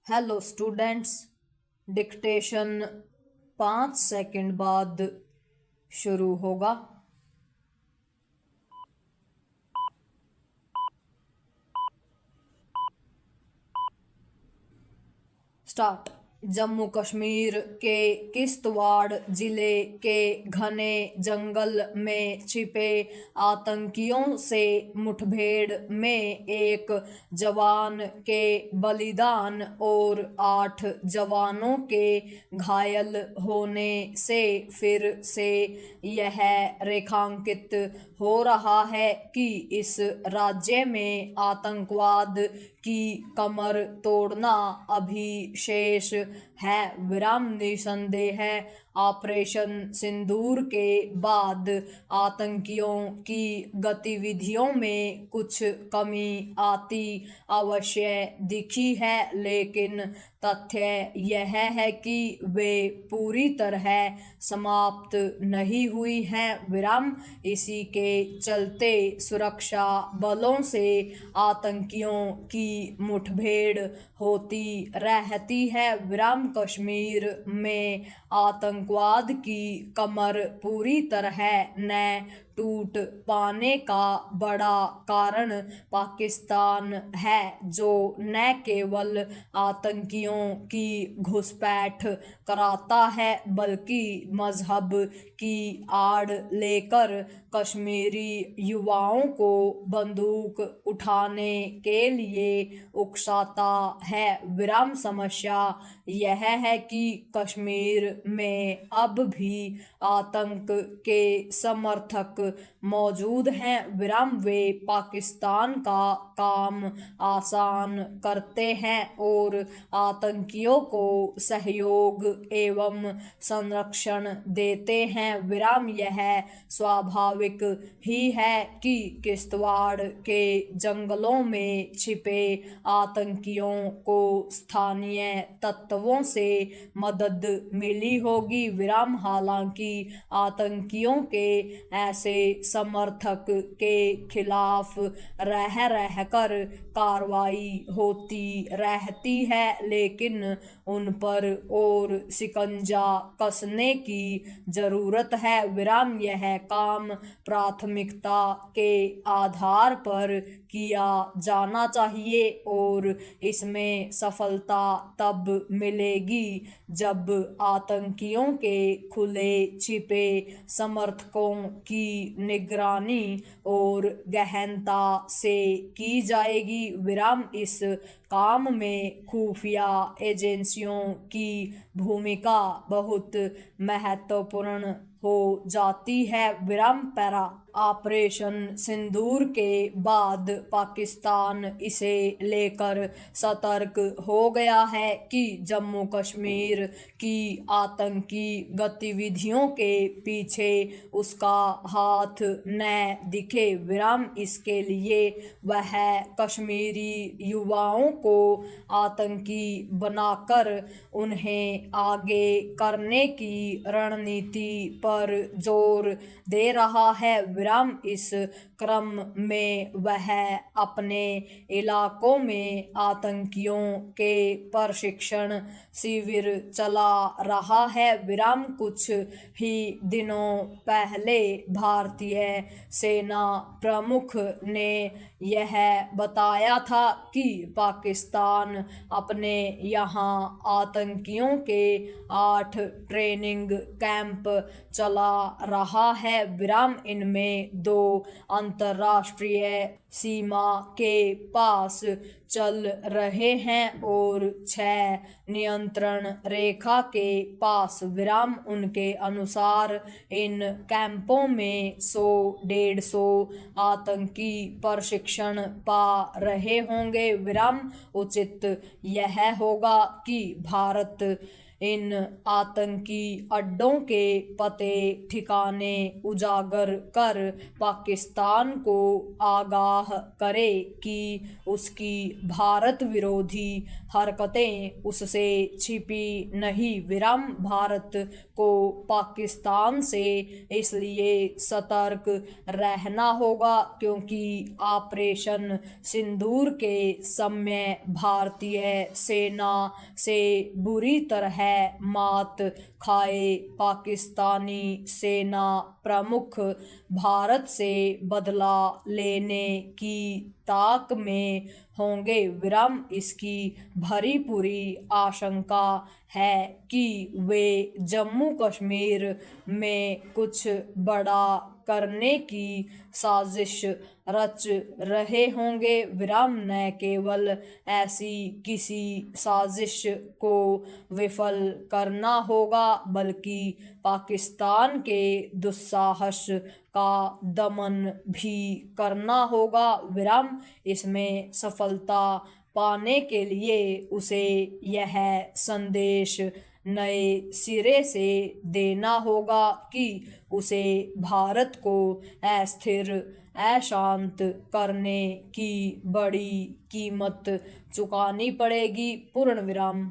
Hello students, dictation 5 second बाद शुरू होगा। स्टार्ट। जम्मू कश्मीर के किश्तवाड़ जिले के घने जंगल में छिपे आतंकियों से मुठभेड़ में एक जवान के बलिदान और 8 जवानों के घायल होने से फिर से यह रेखांकित हो रहा है कि इस राज्य में आतंकवाद की कमर तोड़ना अभी शेष है। विराम निसंदेह ऑपरेशन सिंदूर के बाद आतंकियों की गतिविधियों में कुछ कमी आती अवश्य दिखी है, लेकिन तथ्य यह है कि वे पूरी तरह समाप्त नहीं हुई हैं। विराम इसी के चलते सुरक्षा बलों से आतंकियों की मुठभेड़ होती रहती है। विराम कश्मीर में आतंकवाद की कमर पूरी तरह न टूट पाने का बड़ा कारण पाकिस्तान है, जो न केवल आतंकियों की घुसपैठ कराता है बल्कि मजहब की आड़ लेकर कश्मीरी युवाओं को बंदूक उठाने के लिए उकसाता है। विराम समस्या यह है कि कश्मीर में अब भी आतंक के समर्थक मौजूद हैं। विराम वे पाकिस्तान का काम आसान करते हैं और आतंकियों को सहयोग एवं संरक्षण देते हैं। विराम यह स्वाभाविक ही है कि किश्तवाड़ के जंगलों में छिपे आतंकियों को स्थानीय तत्वों से मदद मिली होगी। विराम हालांकि आतंकियों के ऐसे समर्थक के खिलाफ रह रहकर कार्रवाई होती रहती है, लेकिन उन पर और शिकंजा कसने की जरूरत है। विराम यह काम प्राथमिकता के आधार पर किया जाना चाहिए और इसमें सफलता तब मिलेगी जब आतंकियों के खुले छिपे समर्थकों की निगरानी और गहनता से की जाएगी। विराम इस काम में खुफिया एजेंसियों की भूमिका बहुत महत्वपूर्ण हो जाती है। विराम पैरा ऑपरेशन सिंदूर के बाद पाकिस्तान इसे लेकर सतर्क हो गया है कि जम्मू कश्मीर की आतंकी गतिविधियों के पीछे उसका हाथ न दिखे। विराम इसके लिए वह कश्मीरी युवाओं को आतंकी बनाकर उन्हें आगे करने की रणनीति पर जोर दे रहा है। विराम इस क्रम में वह अपने इलाकों में आतंकियों के प्रशिक्षण शिविर चला रहा है। विराम कुछ ही दिनों पहले भारतीय सेना प्रमुख ने यह बताया था कि पाकिस्तान अपने यहाँ आतंकियों के 8 ट्रेनिंग कैंप चला रहा है। विराम इनमें 2 अंतर्राष्ट्रीय सीमा के पास चल रहे हैं और 6 नियंत्रण रेखा के पास। विराम उनके अनुसार इन कैंपों में 100-150 आतंकी प्रशिक्षण पा रहे होंगे। विराम उचित यह होगा कि भारत इन आतंकी अड्डों के पते ठिकाने उजागर कर पाकिस्तान को आगाह करे कि उसकी भारत विरोधी हरकतें उससे छिपी नहीं। विराम भारत को पाकिस्तान से इसलिए सतर्क रहना होगा क्योंकि ऑपरेशन सिंदूर के समय भारतीय सेना से बुरी तरह मात खाए पाकिस्तानी सेना प्रमुख भारत से बदला लेने की ताक में होंगे। विराम इसकी भरी पूरी आशंका है कि वे जम्मू कश्मीर में कुछ बड़ा करने की साजिश रच रहे होंगे। विराम न केवल ऐसी किसी साजिश को विफल करना होगा बल्कि पाकिस्तान के दुस्साहस का दमन भी करना होगा। विराम इसमें सफलता पाने के लिए उसे यह संदेश नए सिरे से देना होगा कि उसे भारत को अस्थिर अशांत करने की बड़ी कीमत चुकानी पड़ेगी। पूर्ण विराम।